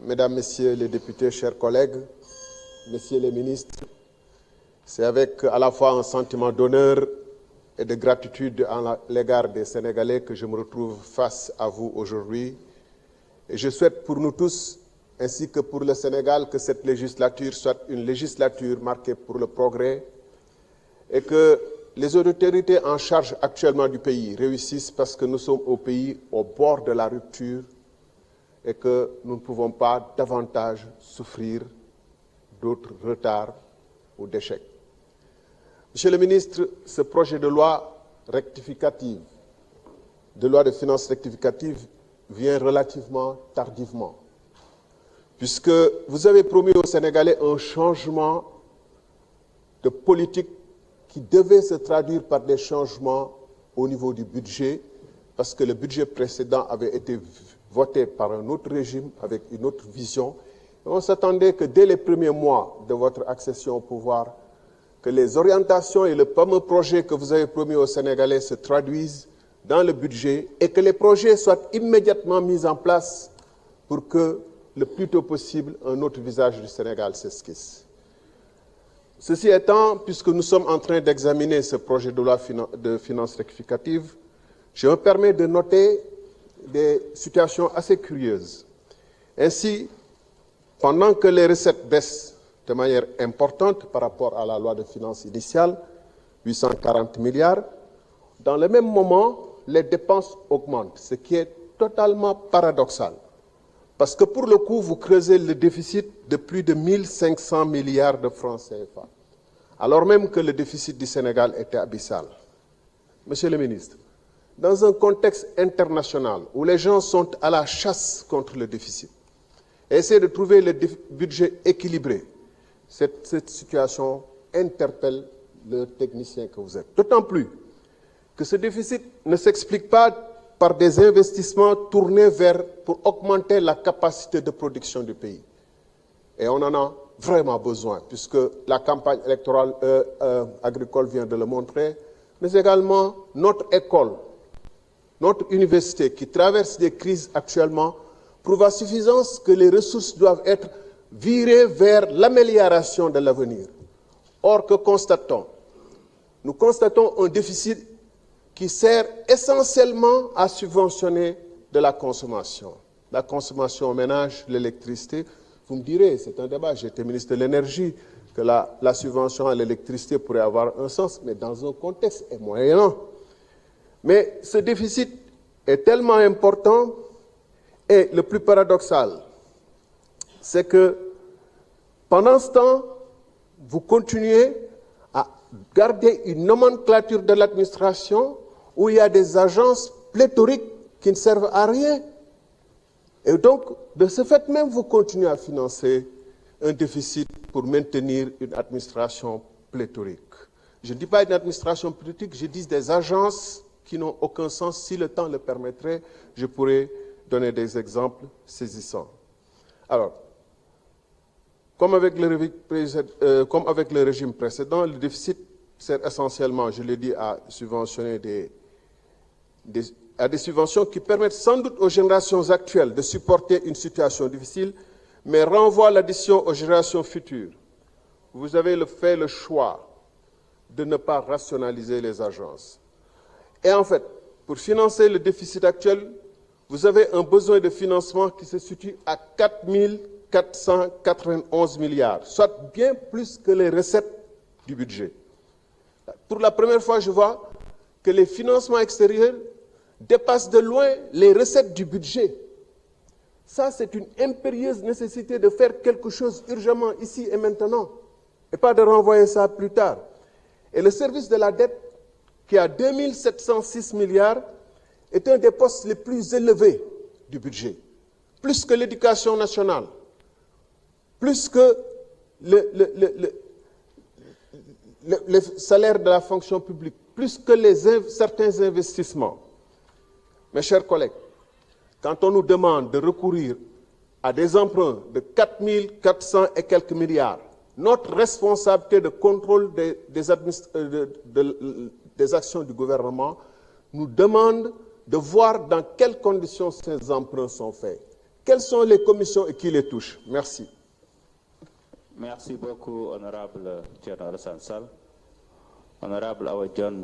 Mesdames, Messieurs les députés, chers collègues, Messieurs les ministres, c'est avec à la fois un sentiment d'honneur et de gratitude à l'égard des Sénégalais que je me retrouve face à vous aujourd'hui. Et je souhaite pour nous tous, ainsi que pour le Sénégal, que cette législature soit une législature marquée pour le progrès et que les autorités en charge actuellement du pays réussissent parce que nous sommes au pays au bord de la rupture et que nous ne pouvons pas davantage souffrir d'autres retards ou d'échecs. Monsieur le ministre, ce projet de loi rectificative, de loi de finances rectificative, vient relativement tardivement, puisque vous avez promis aux Sénégalais un changement de politique qui devait se traduire par des changements au niveau du budget, parce que le budget précédent avait été voté par un autre régime, avec une autre vision. Et on s'attendait que dès les premiers mois de votre accession au pouvoir, que les orientations et le fameux projet que vous avez promis aux Sénégalais se traduisent dans le budget et que les projets soient immédiatement mis en place pour que, le plus tôt possible, un autre visage du Sénégal s'esquisse. Ceci étant, puisque nous sommes en train d'examiner ce projet de loi de finances rectificative, je me permets de noter des situations assez curieuses. Ainsi, pendant que les recettes baissent de manière importante par rapport à la loi de finances initiale, 840 milliards, dans le même moment, les dépenses augmentent, ce qui est totalement paradoxal. Parce que pour le coup, vous creusez le déficit de plus de 1500 milliards de francs CFA, alors même que le déficit du Sénégal était abyssal. Monsieur le ministre, dans un contexte international où les gens sont à la chasse contre le déficit, essayer de trouver le budget équilibré, cette situation interpelle le technicien que vous êtes. D'autant plus que ce déficit ne s'explique pas par des investissements tournés pour augmenter la capacité de production du pays. Et on en a vraiment besoin, puisque la campagne électorale agricole vient de le montrer, mais également notre école, notre université qui traverse des crises actuellement, prouve à suffisance que les ressources doivent être virées vers l'amélioration de l'avenir. Or, que constatons? Nous constatons un déficit qui sert essentiellement à subventionner de la consommation aux ménages, l'électricité. Vous me direz, c'est un débat, j'ai été ministre de l'énergie, que la subvention à l'électricité pourrait avoir un sens, mais dans un contexte moyennant. Mais ce déficit est tellement important, et le plus paradoxal, c'est que pendant ce temps, vous continuez à garder une nomenclature de l'administration où il y a des agences pléthoriques qui ne servent à rien. Et donc, de ce fait même, vous continuez à financer un déficit pour maintenir une administration pléthorique. Je ne dis pas une administration pléthorique, je dis des agences qui n'ont aucun sens. Si le temps le permettrait, je pourrais donner des exemples saisissants. Alors, comme avec le régime précédent, le déficit sert essentiellement, je l'ai dit, à subventionner des subventions qui permettent sans doute aux générations actuelles de supporter une situation difficile, mais renvoient l'addition aux générations futures. Vous avez fait le choix de ne pas rationaliser les agences. Et en fait, pour financer le déficit actuel, vous avez un besoin de financement qui se situe à 4 491 milliards, soit bien plus que les recettes du budget. Pour la première fois, je vois que les financements extérieurs dépassent de loin les recettes du budget. Ça, c'est une impérieuse nécessité de faire quelque chose urgemment ici et maintenant, et pas de renvoyer ça plus tard. Et le service de la dette, qui a 2706 milliards, est un des postes les plus élevés du budget, plus que l'éducation nationale, plus que le salaire de la fonction publique, plus que certains investissements. Mes chers collègues, quand on nous demande de recourir à des emprunts de 4 400 et quelques milliards, notre responsabilité de contrôle des actions du gouvernement nous demande de voir dans quelles conditions ces emprunts sont faits. Quelles sont les commissions qui les touchent? Merci. Merci beaucoup, honorable Thierno Alassane Sall. Honorable Awa John.